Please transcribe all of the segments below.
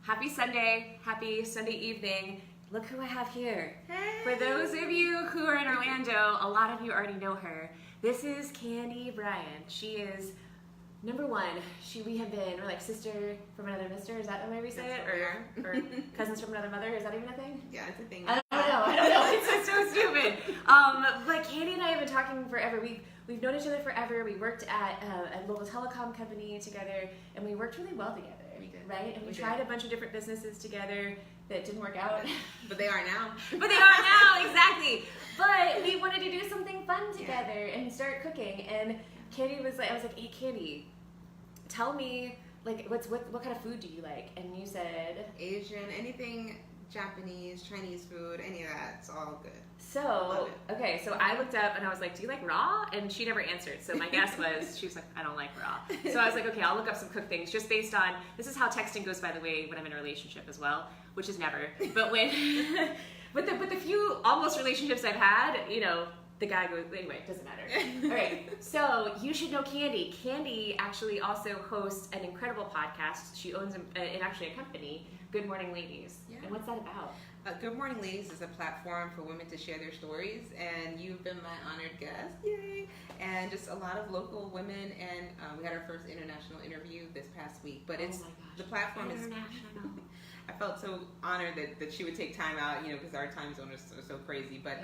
Happy Sunday evening. Look who I have here. Hey. For those of you who are in Orlando, a lot of you already know her. This is Candy Bryan. She is number one. We're like sister from another mister. Is that the way we say it? Or cousins from another mother? Is that even a thing? Yeah, it's a thing. I don't know. It's so stupid. But Candy and I have been talking forever. We've known each other forever. We worked at a local telecom company together, and we worked really well together. We did. Right? And we tried a bunch of different businesses together that didn't work out. But they are now. Exactly. But we wanted to do something fun together and start cooking. And Candy was like, I was like, hey, Candy, tell me, like, what kind of food do you like? And you said Asian, anything Japanese, Chinese food, any of that, it's all good. So, okay, so I looked up and I was like, do you like raw? And she never answered. So my guess was, she was like, I don't like raw. So I was like, okay, I'll look up some cooked things just based on, this is how texting goes, by the way, when I'm in a relationship as well, which is never. But when, with the few almost relationships I've had, you know, the guy goes, anyway, it doesn't matter. All right, so you should know Candy. Candy actually also hosts an incredible podcast. She owns actually a company, Good Morning Ladies. Yeah. And what's that about? Good Morning Ladies is a platform for women to share their stories, and you've been my honored guest. Yay! And just a lot of local women, and we had our first international interview this past week. But it's the platform is international. I felt so honored that she would take time out, you know, because our time zone is so crazy. But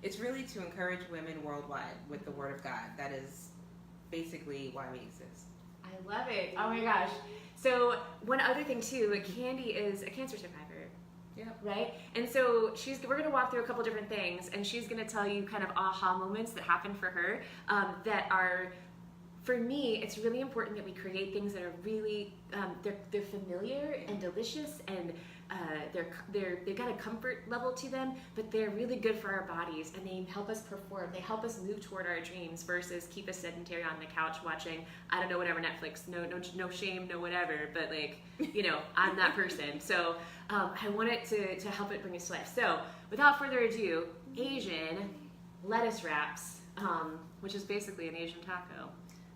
it's really to encourage women worldwide with the Word of God. That is basically why we exist. I love it. Oh my gosh. So one other thing too, Candy is a cancer survivor. Yeah. Right? And so we're going to walk through a couple different things, and she's going to tell you kind of aha moments that happened for her that are, for me, it's really important that we create things that are really, they're familiar and delicious, and they've got a comfort level to them, but they're really good for our bodies, and they help us perform. They help us move toward our dreams versus keep us sedentary on the couch watching, I don't know, whatever, Netflix, no shame, no whatever, but like, you know, I'm that person. So I wanted to help it bring us to life. So without further ado, Asian lettuce wraps, which is basically an Asian taco,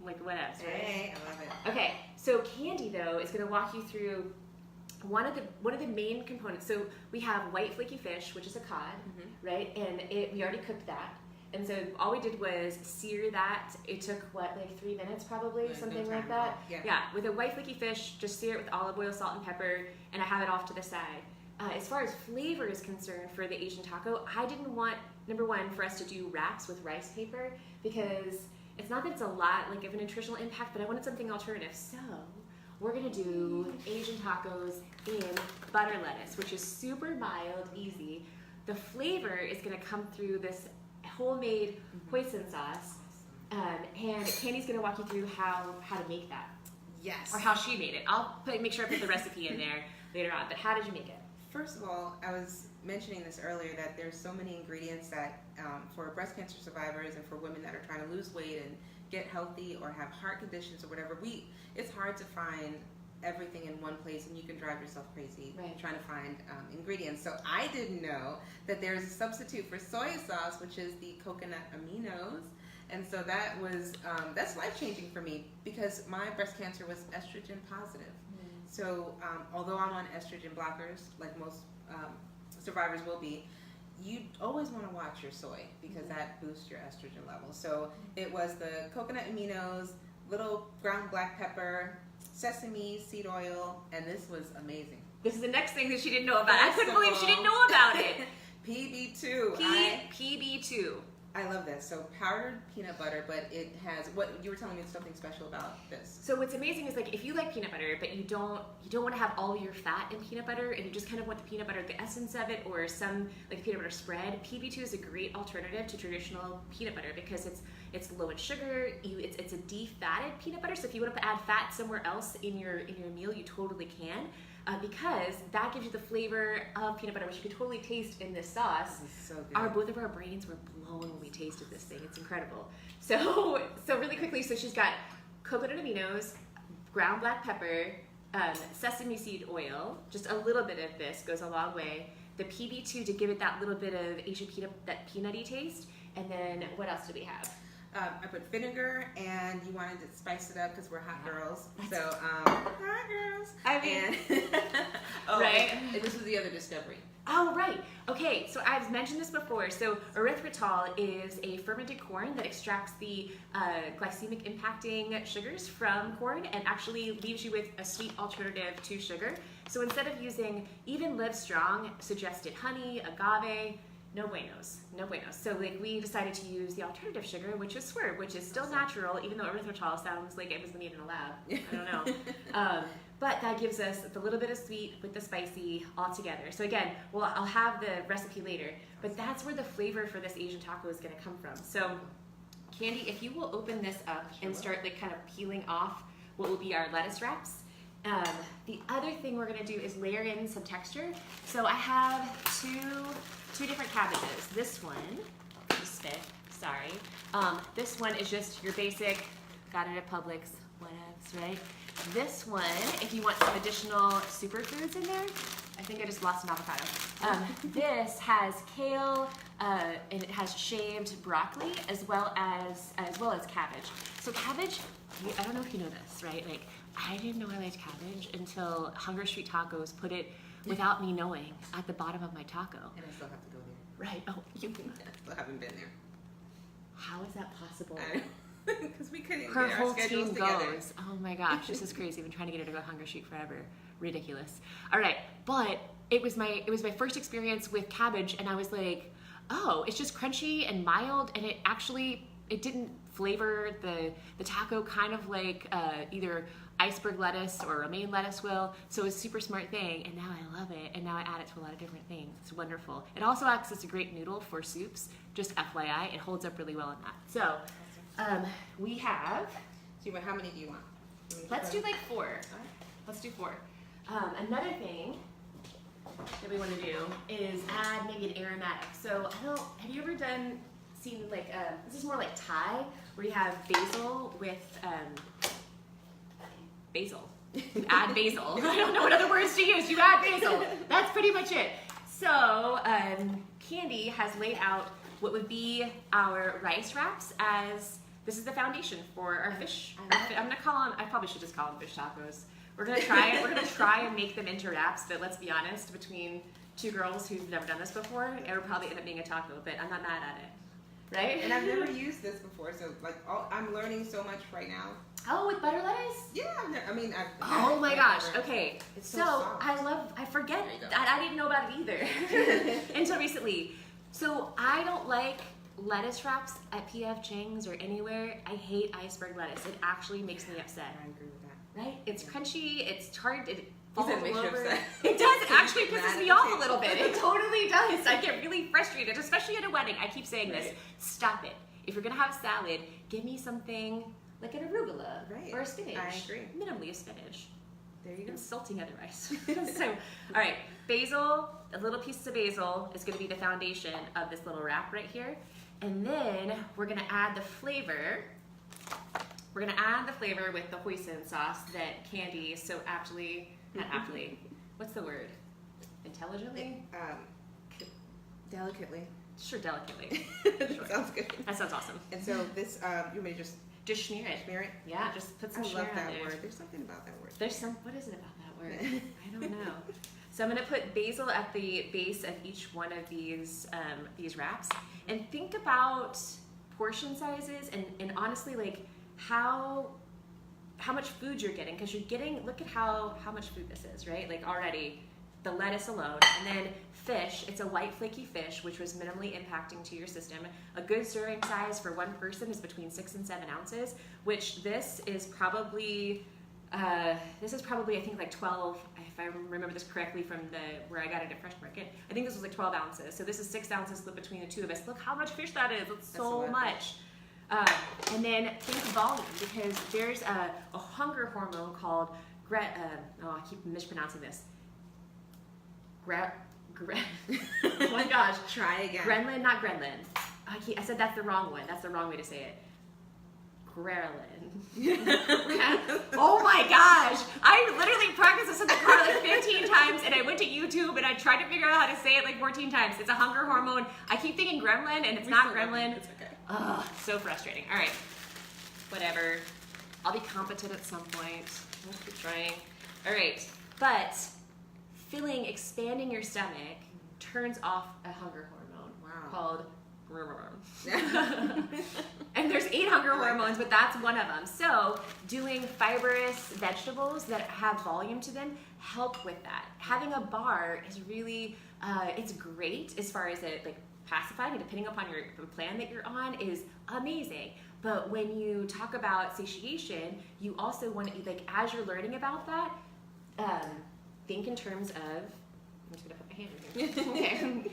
like whatevs, right? Hey, I love it. Okay, so Candy though is going to walk you through one of the main components. So we have white flaky fish, which is a cod, right? And we already cooked that. And so all we did was sear that. It took like 3 minutes probably, something like that. Yeah, with a white flaky fish, just sear it with olive oil, salt, and pepper, and I have it off to the side. As far as flavor is concerned for the Asian taco, I didn't want, number one, for us to do wraps with rice paper, because it's not that it's a lot like of a nutritional impact, but I wanted something alternative. So we're gonna do Asian tacos in butter lettuce, which is super mild, easy. The flavor is gonna come through this homemade hoisin sauce, and Candy's gonna walk you through how to make that. Yes. Or how she made it. I'll make sure I put the recipe in there later on, but how did you make it? First of all, I was mentioning this earlier that there's so many ingredients that for breast cancer survivors and for women that are trying to lose weight and get healthy or have heart conditions or whatever, it's hard to find everything in one place, and you can drive yourself crazy trying to find ingredients. So I didn't know that there's a substitute for soy sauce, which is the coconut aminos. And so that was that's life-changing for me, because my breast cancer was estrogen positive. So although I'm on estrogen blockers, like most survivors will be, you always want to watch your soy, because that boosts your estrogen levels. So it was the coconut aminos, little ground black pepper, sesame seed oil, and this was amazing. This is the next thing that she didn't know about. I couldn't believe she didn't know about it. PB2. PB2. I love this. So powdered peanut butter, but it has, what you were telling me, something special about this. So what's amazing is, like, if you like peanut butter, but you don't want to have all your fat in peanut butter, and you just kind of want the peanut butter, the essence of it, or some like peanut butter spread, PB2 is a great alternative to traditional peanut butter, because it's low in sugar. It's a defatted peanut butter. So if you want to add fat somewhere else in your meal, you totally can. Because that gives you the flavor of peanut butter, which you can totally taste in this sauce. This is so good. Both of our brains were blown when we tasted this thing. It's incredible. So really quickly, so she's got coconut aminos, ground black pepper, sesame seed oil. Just a little bit of this goes a long way. The PB2 to give it that little bit of Asian peanut, that peanutty taste. And then what else do we have? I put vinegar, and you wanted to spice it up because we're hot girls. So, hot girls. I mean, right? And this was the other discovery. Oh, right. Okay, so I've mentioned this before. So erythritol is a fermented corn that extracts the glycemic impacting sugars from corn and actually leaves you with a sweet alternative to sugar. So instead of using even Live Strong, suggested honey, agave, no buenos, no buenos. So like we decided to use the alternative sugar, which is Swerve, which is still natural, even though erythritol sounds like it was made in a lab. I don't know. But that gives us the little bit of sweet with the spicy all together. So again, well, I'll have the recipe later, but that's where the flavor for this Asian taco is gonna come from. So Candy, if you will open this up and start like kind of peeling off what will be our lettuce wraps. The other thing we're gonna do is layer in some texture. So I have two different cabbages. This one, just spit, sorry. This one is just your basic, got it at Publix, whatevs, right? This one, if you want some additional superfoods in there, I think I just lost an avocado. This has kale, and it has shaved broccoli as well as cabbage. So cabbage, I don't know if you know this, right? Like I didn't know I liked cabbage until Hunger Street Tacos put it without me knowing at the bottom of my taco. And I still have to go there. Right. Oh, you I still haven't been there. How is that possible? Because we couldn't Her get our whole schedules team together. goes. Oh my gosh, this is crazy. I've been trying to get her to go Hunger Street forever. Ridiculous. All right, but it was my first experience with cabbage, and I was like, oh, it's just crunchy and mild, and it didn't flavor the taco kind of like either iceberg lettuce or romaine lettuce will. So it's a super smart thing, and now I love it, and now I add it to a lot of different things. It's wonderful. It also acts as a great noodle for soups. Just FYI, it holds up really well in that. So. We have. So how many do you want? Let's do like 4. Right. Let's do 4. Another thing that we want to do is add maybe an aromatic. So have you ever seen like this is more like Thai, where you have basil with basil. You add basil. I don't know what other words to use. You add basil. That's pretty much it. So Candy has laid out what would be our rice wraps as. This is the foundation for our fish. I'm gonna call them. I probably should just call them fish tacos. We're gonna try it. We're gonna try and make them into wraps. But let's be honest, between 2 girls who've never done this before, it would probably end up being a taco. But I'm not mad at it, right? And I've never used this before, so like I'm learning so much right now. Oh, with butter lettuce? Yeah, oh my gosh. Okay, it's so soft. I forget that I didn't know about it either until recently. So I don't like lettuce wraps at P.F. Chang's or anywhere. I hate iceberg lettuce. It actually makes me upset. I agree with that. Right? It's crunchy. It's tart. It falls It makes you over. upset. It does. It actually pisses Mad me at the off a table. little bit. It totally does. I get really frustrated, especially at a wedding. I keep saying this. Right. Stop it. If you're gonna have salad, give me something like an arugula or a spinach. I agree. Minimally of spinach. There you go. Insulting otherwise. So, all right, basil, a little piece of basil is going to be the foundation of this little wrap right here. And then we're going to add the flavor. We're going to add the flavor with the hoisin sauce that Candy so not aptly, what's the word? Intelligently? Delicately. Sure, delicately. Sure. Sounds good. That sounds awesome. And so this, you may just smear it. Smear it? Yeah, just put some I smear love on that there. word. There's something about that word. What is it about that word? I don't know. So I'm going to put basil at the base of each one of these wraps, and think about portion sizes and honestly like how much food you're getting, because you're getting, look at how much food this is, right? Like already the lettuce alone, and then fish. It's a white flaky fish, which was minimally impacting to your system. A good serving size for one person is between 6 and 7 ounces, which this is probably I think like 12, if I remember this correctly from where I got it at Fresh Market. I think this was like 12 ounces. So this is 6 ounces split between the two of us. Look how much fish that is. It's so much. And then think volume, because there's a hunger hormone called I keep mispronouncing this. Oh my gosh. Try again. Ghrelin, not ghrelin. I said that's the wrong one. That's the wrong way to say it. Ghrelin. Oh my gosh. I literally practiced this in the car like 15 times, and I went to YouTube and I tried to figure out how to say it like 14 times. It's a hunger hormone. I keep thinking gremlin, and it's not gremlin. It's okay. Ugh, so frustrating. All right. Whatever. I'll be competent at some point. I'll keep trying. All right. But filling, expanding your stomach turns off a hunger hormone called and there's 8 hunger hormones, but that's one of them. So doing fibrous vegetables that have volume to them help with that. Having a bar is really, it's great as far as it like pacifying, and depending upon your plan that you're on is amazing. But when you talk about satiation, you also want to, like, as you're learning about that, think in terms of, I'm just gonna put my hand in here.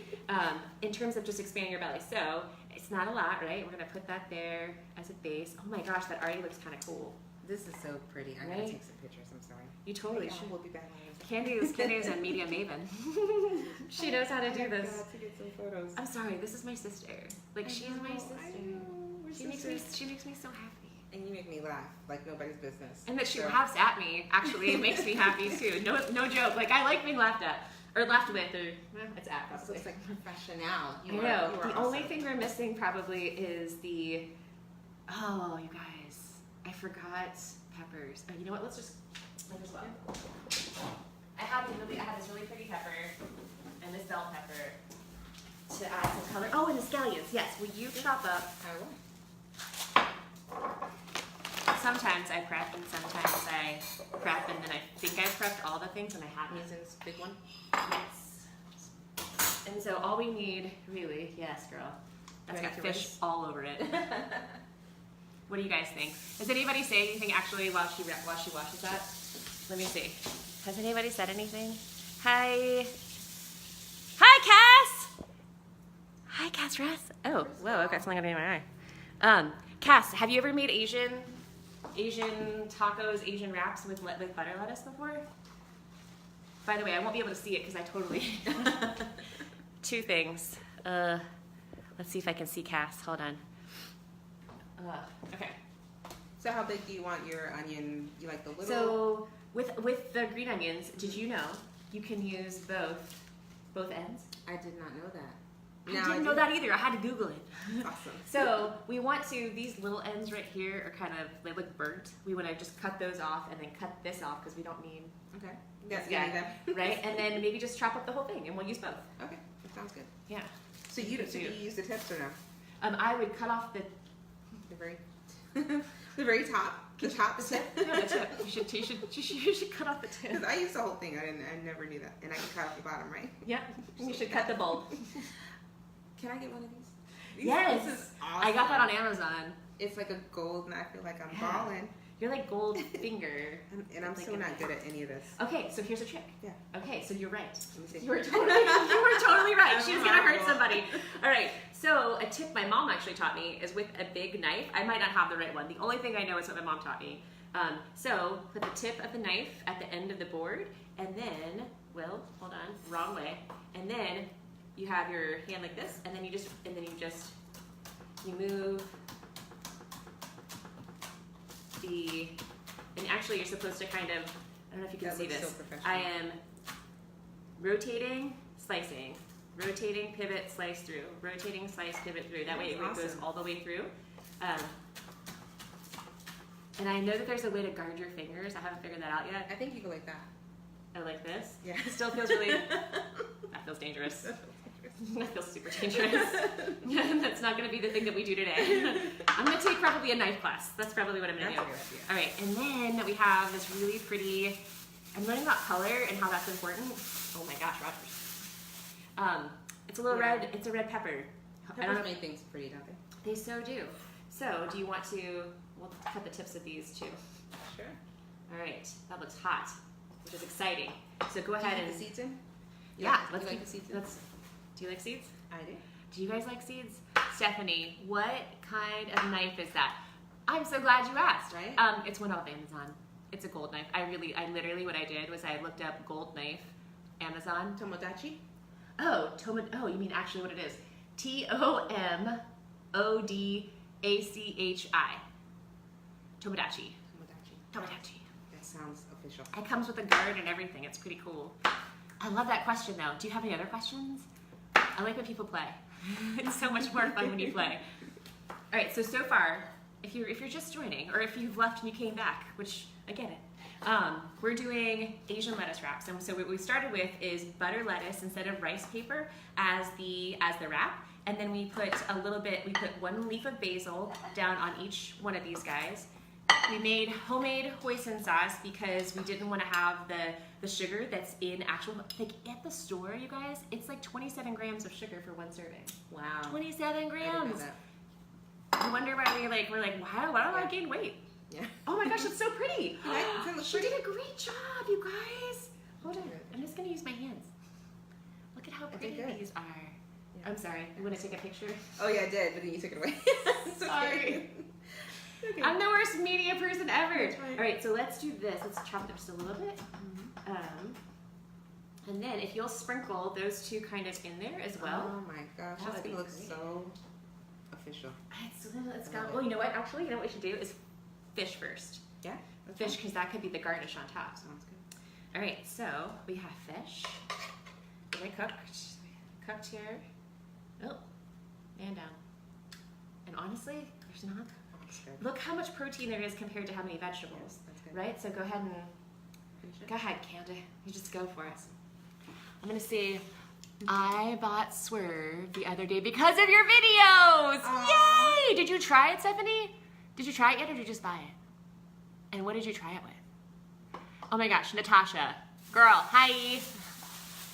In terms of just expanding your belly. So it's not a lot, right? We're gonna put that there as a base. Oh my gosh, that already looks kind of cool. This is so pretty. I'm gonna take some pictures. I'm sorry. You totally should. We'll be back. Candy's a media maven. She knows how to do this. Got to get some photos. I'm sorry, this is my sister. Like, she is my sister. She makes me so happy. And you make me laugh like nobody's business. And that she laughs at me, actually, it makes me happy too. No joke. Like, I like being laughed at. Or laughed with, or it's at. This looks like professional. I know. The only thing we're missing probably is the, oh, you guys, I forgot peppers. You know what, let's just look. I have this really pretty pepper and this bell pepper to add some color. Oh, and the scallions, yes. Will you chop up? I will. Sometimes I prep and sometimes I prep and then I think I've prepped all the things and I haven't. Using this big one? Yes. And so all we need, really, yes, girl. That's got fish all over it. What do you guys think? Does anybody say anything actually while she washes that? Let me see. Has anybody said anything? Hi. Hi, Cass. Hi, Cass Russ. Oh, whoa, okay, something got in my eye. Cass, have you ever made Asian tacos, Asian wraps with butter lettuce before? By the way, I won't be able to see it because I totally... 2 things. Let's see if I can see Cass. Hold on. Okay. So how big do you want your onion? You like the little? So with the green onions, did you know you can use both ends? I did not know that. I didn't know that either. I had to Google it. Awesome. So we want to, these little ends right here are kind of, they look burnt. We want to just cut those off and then cut this off because we don't need Okay. this guy, right? And then maybe just chop up the whole thing and we'll use both. Okay. That sounds good. Yeah. So you use the tips or no? I would cut off the very the very top. The top tip. Yeah, the tip. You should cut off the tip. Because I used the whole thing. I never knew that. And I can cut off the bottom, right? Yeah. You should cut the bulb. Can I get one of these? Yes. This is awesome. I got that on Amazon. It's like a gold, and I feel like I'm balling. You're like gold finger. And I'm still not good at any of this. Okay, so here's a trick. Yeah. Okay, so you're right. Let me see. You were totally right. She was gonna hurt somebody. All right. So a tip my mom actually taught me is with a big knife. I might not have the right one. The only thing I know is what my mom taught me. So put the tip of the knife at the end of the board, and then, hold on, wrong way. And then you have your hand like this, and then you move and actually you're supposed to kind of, I don't know if you can see this. So I am rotating, slicing, rotating, pivot, slice through, rotating, slice, pivot through. That way it goes all the way through. And I know that there's a way to guard your fingers. I haven't figured that out yet. I think you go like that. Oh, like this? Yeah. It still feels really, that feels dangerous. That feels super dangerous. That's not going to be the thing that we do today. I'm going to take probably a knife class. That's probably what I'm going to do. All right, and then we have this really pretty, I'm learning about color and how that's important. Oh my gosh, Rodgers. It's a little red, it's a red pepper. Peppers make things pretty, don't they? They so do. So do you want to, we'll cut the tips of these too. Sure. All right, that looks hot, which is exciting. So go ahead and. Put the seeds in? Yeah, let's keep the seeds in. Do you like seeds? I do. Do you guys like seeds? Stephanie, what kind of knife is that? I'm so glad you asked. Right? It's one off Amazon. It's a gold knife. I literally, what I did was I looked up gold knife, Amazon. Tomodachi? Oh, you mean actually what it is? Tomodachi. Tomodachi. Tomodachi. That sounds official. It comes with a guard and everything. It's pretty cool. I love that question though. Do you have any other questions? I like when people play. It's so much more fun when you play. All right, so far, if you're just joining, or if you've left and you came back, which I get it, We're doing Asian lettuce wraps, and so what we started with is butter lettuce instead of rice paper as the wrap, and then we put one leaf of basil down on each one of these guys. We made homemade hoisin sauce because we didn't want to have the sugar that's in actual, like at the store, you guys, it's like 27 grams of sugar for one serving. Wow. 27 grams. I didn't know that. I wonder why we're like, why don't I gain weight? Yeah. Oh my gosh, it's so pretty. She Pretty. did a great job, you guys. Hold on, I'm just gonna use my hands. Look at how pretty these are. Yeah. I'm sorry, you wanna take a picture? Oh yeah, I did, but then you took it away. Sorry. Okay. I'm the worst media person ever. That's right. All right, so let's do this. Let's chop it up just a little bit. And then if you'll sprinkle those two kind of in there as well. Oh my gosh, That that's would gonna be look great. so official. It's got, well, you know what? Actually, you know what we should do is fish first. Yeah? Fish, because that could be the garnish on top. Sounds good. All right, so we have fish. They cooked here. Oh, and down. And honestly, there's not. That's good. Look how much protein there is compared to how many vegetables, That's good. right? So go ahead, Candy. You just go for it. I'm gonna see. I bought Swerve the other day because of your videos. Aww. Yay! Did you try it, Stephanie? Did you try it yet, or did you just buy it? And what did you try it with? Oh my gosh, Natasha, girl, hi,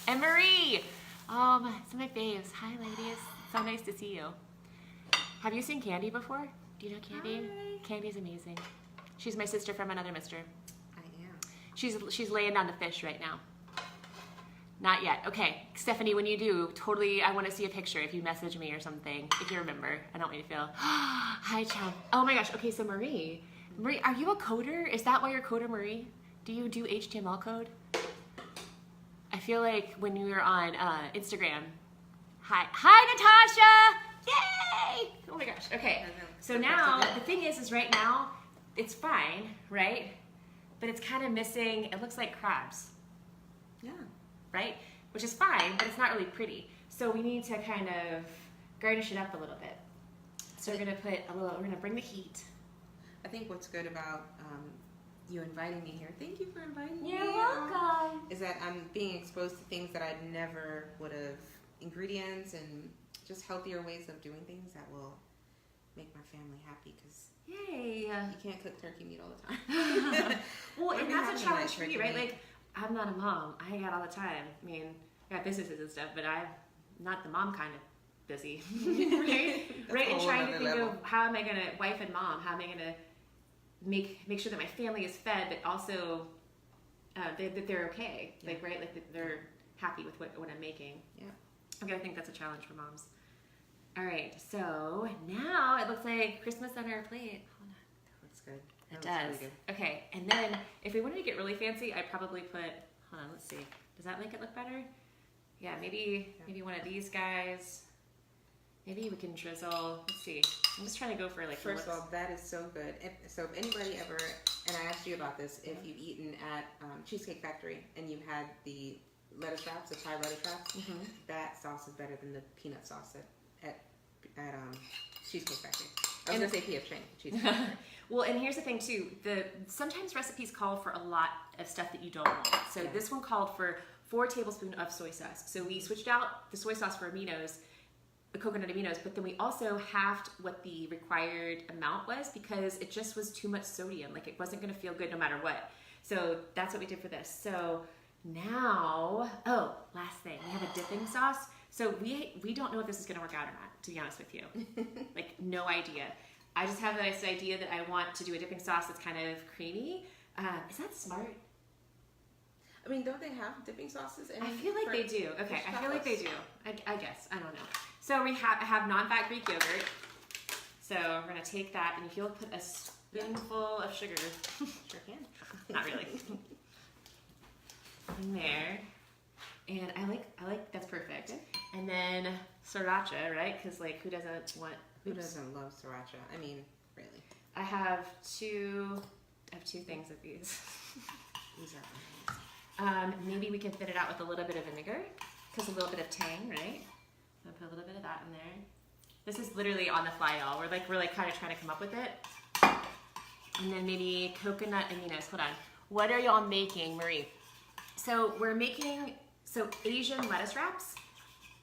and Marie. Some of my faves. Hi, ladies. So nice to see you. Have you seen Candy before? Do you know Candy? Hi. Candy's amazing. She's my sister from another mister. I am. She's laying down the fish right now. Not yet. Okay, Stephanie, when you do, totally, I want to see a picture if you message me or something, if you remember. I don't want you to feel. Hi, Chum. Oh my gosh. Okay, so Marie, are you a coder? Is that why you're a coder, Marie? Do you do HTML code? I feel like when you were on Instagram. Hi, Natasha! Yay! Oh my gosh. Okay. So now the thing is right now it's fine, right? But it's kind of missing. It looks like crabs. Yeah. Right? Which is fine, but it's not really pretty. So we need to kind of garnish it up a little bit. So we're gonna bring the heat. I think what's good about you inviting me here, thank you for inviting me. You're welcome. Is that I'm being exposed to things that I never would have, ingredients and just healthier ways of doing things that will make my family happy, because Yay. you can't cook turkey meat all the time. Well, and that's a having challenge nice for me, turkey right? meat. Like, I'm not a mom. I hang out all the time. I mean, I got businesses and stuff, but I'm not the mom kind of busy, right? Right, and trying to think of how am I gonna, wife and mom, how am I gonna make sure that my family is fed, but also that they're okay, like, right? Like that they're happy with what I'm making. Yeah. Okay, I think that's a challenge for moms. All right, so now it looks like Christmas on our plate. Hold on. That looks good. It That does. looks really good. Okay, and then if we wanted to get really fancy, I'd probably put, hold on, let's see. Does that make it look better? Yeah, maybe one of these guys. Maybe we can drizzle. Let's see. I'm just trying to go for like. First of all, that is so good. So if anybody ever, and I asked you about this, if you've eaten at Cheesecake Factory and you've had the lettuce wraps, the Thai lettuce wraps, that sauce is better than the peanut sauce at Cheesecake Factory. I was going to say PF Chang, Cheesecake Factory. Well, and here's the thing too. Sometimes recipes call for a lot of stuff that you don't want. So this one called for 4 tablespoons of soy sauce. So we switched out the soy sauce for aminos, the coconut aminos, but then we also halved what the required amount was because it just was too much sodium. Like it wasn't going to feel good no matter what. So that's what we did for this. So now, last thing, we have a dipping sauce. So we don't know if this is going to work out or not, to be honest with you. Like no idea. I just have this idea that I want to do a dipping sauce that's kind of creamy. Is that smart? I mean, don't they have dipping sauces? I feel like they do. Okay, I feel like they do. I guess. I don't know. So I have non-fat Greek yogurt. So we're going to take that, and if you'll put a spoonful of sugar. Sure can. Not really. In there. And I like that's perfect. And then sriracha, right? Because like who doesn't love sriracha? I mean, really. I have two things of these. These are Maybe we can fit it out with a little bit of vinegar, because a little bit of tang, right? So I'll put a little bit of that in there. This is literally on the fly, y'all. We're like kind of trying to come up with it. And then maybe coconut aminos. Hold on. What are y'all making, Marie? So we're making Asian lettuce wraps,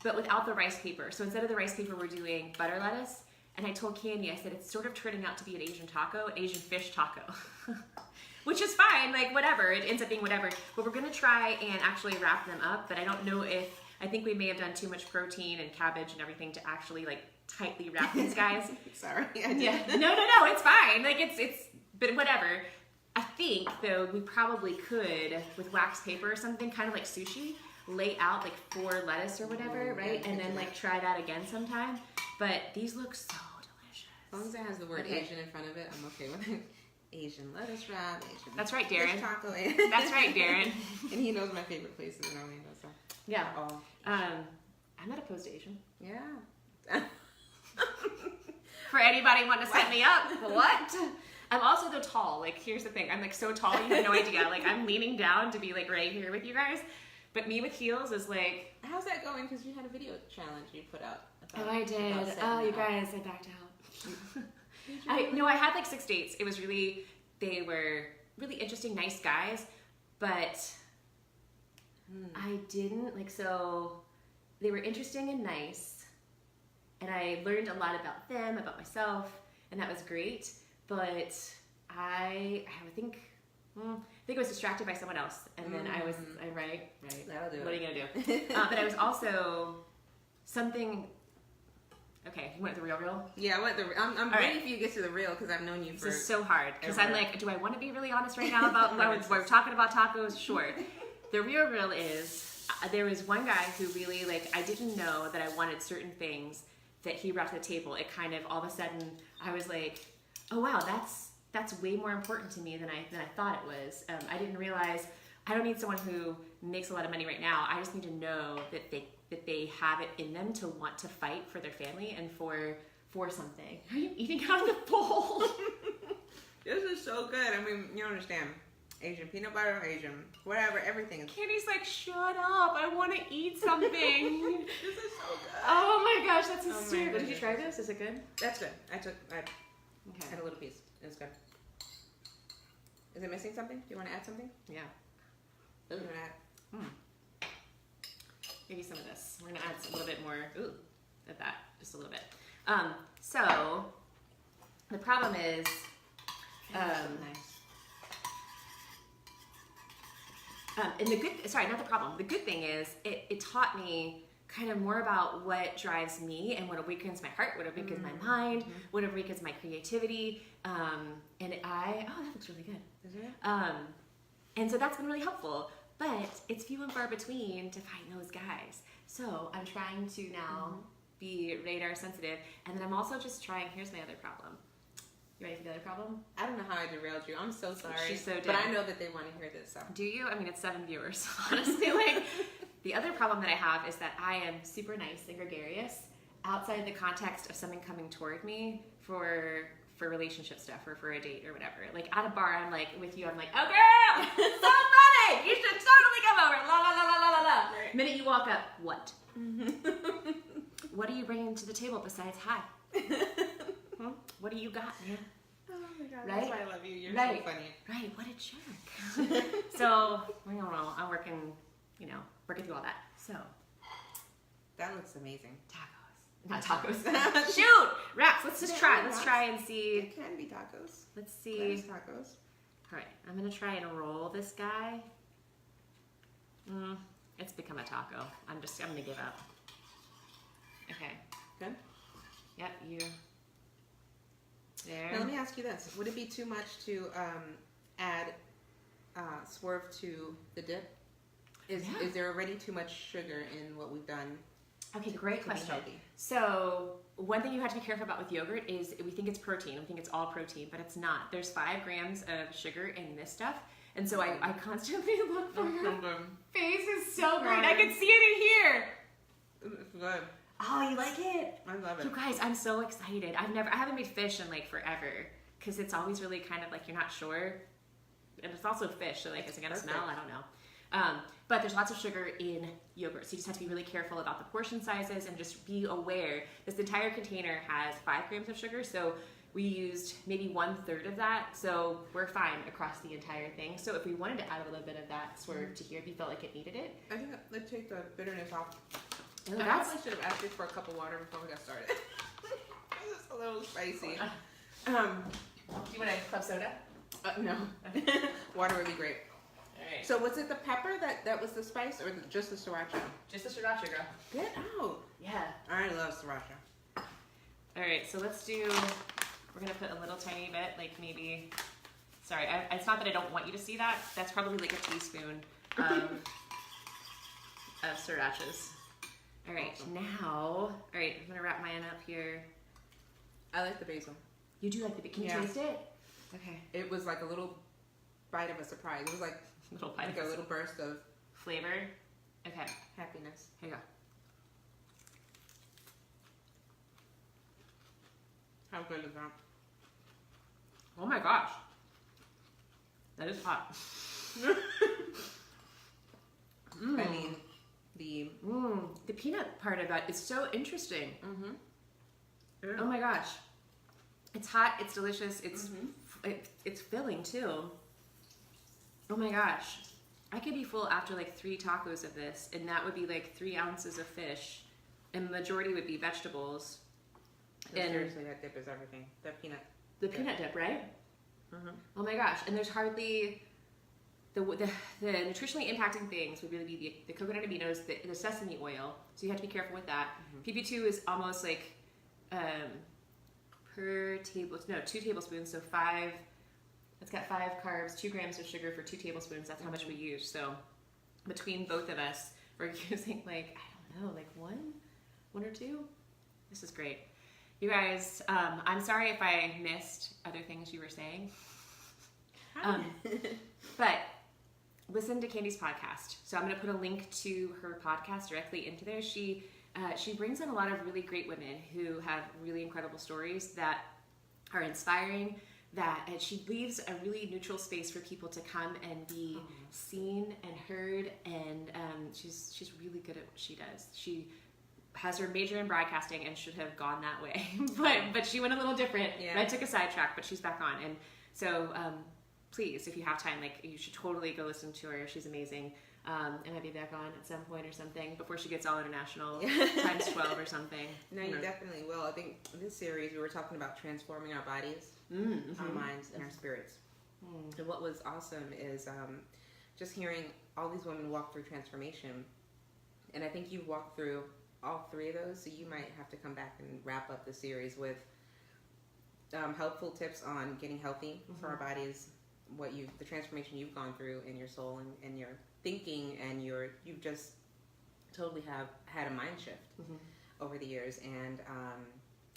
but without the rice paper. So instead of the rice paper, we're doing butter lettuce. And I told Candy, I said, it's sort of turning out to be an Asian taco, an Asian fish taco. Which is fine, like whatever, it ends up being whatever. But we're gonna try and actually wrap them up, but I don't know if, I think we may have done too much protein and cabbage and everything to actually like tightly wrap these guys. Sorry. Yeah, no, it's fine. Like it's, but whatever. I think though, we probably could, with wax paper or something, kind of like sushi, lay out like 4 lettuce or whatever, right? And then like try that again sometime. But these look so delicious. As long as it has the word Asian in front of it, I'm okay with it. Asian lettuce wrap, Asian That's right, Darren. fish taco. That's right, Darren. And he knows my favorite places in Orlando, so. Yeah. Oh. I'm not opposed to Asian. Yeah. For anybody wanting to set me up, what? I'm also though tall. Like here's the thing, I'm like so tall you have no idea. Like I'm leaning down to be like right here with you guys, but me with heels is like. How's that going? Because you had a video challenge you put out. Oh, I did. Oh, you guys, I backed out. I had like 6 dates. It was really, they were really interesting, nice guys, but I didn't like, so they were interesting and nice, and I learned a lot about them, about myself, and that was great. But I think I was distracted by someone else, and then I right. That'll do what it. are you gonna do? But I was also something. Okay, you went the real? Yeah, I went I'm ready for you to get to the real because I've known you for. This is so hard because I'm like, do I want to be really honest right now about when we're talking about tacos? Sure. The real is there was one guy who really like I didn't know that I wanted certain things that he brought to the table. It kind of all of a sudden I was like, oh wow, that's way more important to me than I thought it was. I didn't realize I don't need someone who makes a lot of money right now. I just need to know that they have it in them to want to fight for their family and for something. Are you eating out of the bowl? This is so good. I mean, you don't understand. Asian peanut butter, Asian whatever, everything. Candy's like, shut up. I want to eat something. This is so good. Oh my gosh, that's hysterical. Did you try this? Is it good? That's good. I had a little piece. It was good. Is it missing something? Do you want to add something? Yeah. You want to add? Maybe some of this. We're gonna add a little bit more. Ooh, at that, just a little bit. So the problem is, nice. And not the problem. The good thing is, it taught me kind of more about what drives me and what awakens my heart, what awakens my mind, what awakens my creativity. And that looks really good. Is it? And so that's been really helpful. But it's few and far between to find those guys. So I'm trying to now be radar sensitive. And then I'm also just trying, here's my other problem. You ready for the other problem? I don't know how I derailed you. I'm so sorry. She's so dead. But I know that they want to hear this. So. Do you? I mean, it's 7 viewers. Honestly, like the other problem that I have is that I am super nice and gregarious outside the context of someone coming toward me for relationship stuff or for a date or whatever. Like at a bar, I'm like with you. I'm like, oh girl, so funny. You should totally come over. La la la la la la la. Right. Minute you walk up, what? What are you bringing to the table besides hi? What do you got, man? Oh my god, Right? that's why I love you. You're Right. so funny. Right, what a jerk. So, I don't know, I'm working through all that. So, That looks amazing. tacos. Not tacos. Shoot! Wraps, let's just try. Let's Wraps. try and see. It can be tacos. Let's Lettuce see. tacos. All right, I'm going to try and roll this guy. It's become a taco. I'm going to give up. Okay. Good. Yep, you. There. Now let me ask you this: would it be too much to add swerve to the dip? Is there already too much sugar in what we've done? Okay, great to be question. healthy? So one thing you have to be careful about with yogurt is we think it's protein. We think it's all protein, but it's not. There's 5 grams of sugar in this stuff. And so I constantly look for your face is so great. I can see it in here. It's good. Oh, you like it? I love it. You guys, I'm so excited. I haven't made fish in like forever because it's always really kind of like you're not sure. And it's also fish, so like is it gonna smell? I don't know. But there's lots of sugar in yogurt, so you just have to be really careful about the portion sizes and just be aware. This entire container has 5 grams of sugar, so we used maybe 1/3 of that, so we're fine across the entire thing. So if we wanted to add a little bit of that swerve to here, if you felt like it needed it. I think let's take the bitterness off. Oh, I that's probably should have asked you for a cup of water before we got started. This is a little spicy. Do you want a club soda? No. Water would be great. All right. So was it the pepper that was the spice, or just the sriracha? Just the sriracha, girl. Get out. Yeah. I love sriracha. All right, so let's do, we're gonna put a little tiny bit, like maybe, sorry, it's not that I don't want you to see that. That's probably like a teaspoon of srirachas. All right, Awesome. now, all right, I'm gonna wrap mine up here. I like the basil. You do like the, can you Yeah. taste it? Okay. It was like a little bite of a surprise. It was like Little bite a little burst of flavor. Okay, happiness. here you go. How good is that? Oh my gosh. That is hot. I mean, the peanut part of that is so interesting. mm-hmm. Oh my gosh. It's hot, it's delicious, it's filling too. Oh my gosh. I could be full after like 3 tacos of this, and that would be like 3 ounces of fish, and the majority would be vegetables. And seriously, that dip is everything. That peanut. the peanut dip, right? Mm-hmm. Oh my gosh. And there's hardly, the nutritionally impacting things would really be the coconut aminos, the sesame oil, so you have to be careful with that. PP2 is almost like, 2 tablespoons, so 5, it's got 5 carbs, 2 grams of sugar for 2 tablespoons, that's how much we use. So between both of us, we're using like, I don't know, like 1 or 2? This is great. You guys, I'm sorry if I missed other things you were saying. But listen to Candy's podcast. So I'm going to put a link to her podcast directly into there. She brings in a lot of really great women who have really incredible stories that are inspiring, and she leaves a really neutral space for people to come and be seen and heard, and she's really good at what she does. She has her major in broadcasting and should have gone that way, but she went a little different. Yeah. And I took a sidetrack, but she's back on, and so please, if you have time, like, you should totally go listen to her. She's amazing. And I'll be back on at some point or something before she gets all international times 12 or something. No, you definitely will. I think in this series we were talking about transforming our bodies, our minds, and our spirits. And what was awesome is just hearing all these women walk through transformation. And I think you've walked through all 3 of those, so you might have to come back and wrap up the series with helpful tips on getting healthy for our bodies, the transformation you've gone through in your soul and your thinking, and you've just totally have had a mind shift over the years, and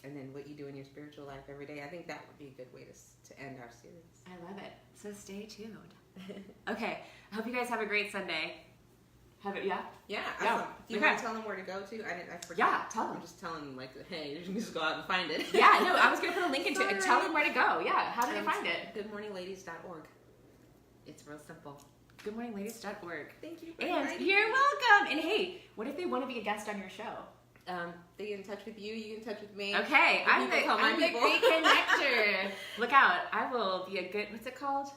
then what you do in your spiritual life every day. I think that would be a good way to end our series. I love it. So stay tuned. Okay. I hope you guys have a great Sunday. Have it, yeah? Yeah. Yeah. Awesome. Do you want to tell them where to go to? I forgot. Yeah, tell them. I'm just telling them, like, hey, you can just go out and find it. Yeah, no, I was going to put a link into it. Tell them where to go. Yeah, how do they find it? goodmorningladies.org. It's real simple. Goodmorningladies.org. Thank you for And inviting you're welcome. And hey, what if they want to be a guest on your show? They get in touch with you. You get in touch with me. Okay, I'm the great connector. Look out. I will be a good, what's it called?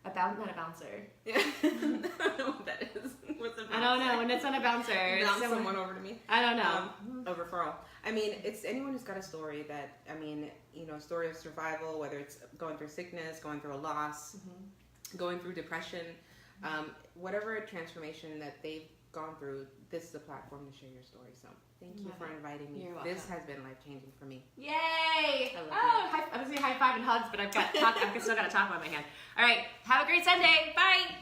Not a bouncer. Yeah. I don't know what that is. What's a bouncer? I don't know. When it's not a bouncer. Bounce someone over to me. I don't know. A referral. I mean, it's anyone who's got a story that, story of survival, whether it's going through sickness, going through a loss, going through depression, whatever transformation that they've gone through, this is a platform to share your story. So thank you for inviting me. You're welcome. This has been life-changing for me. Yay! I love I was going to say high five and hugs, but I've still got a top on my hand. All right. Have a great Sunday. Bye.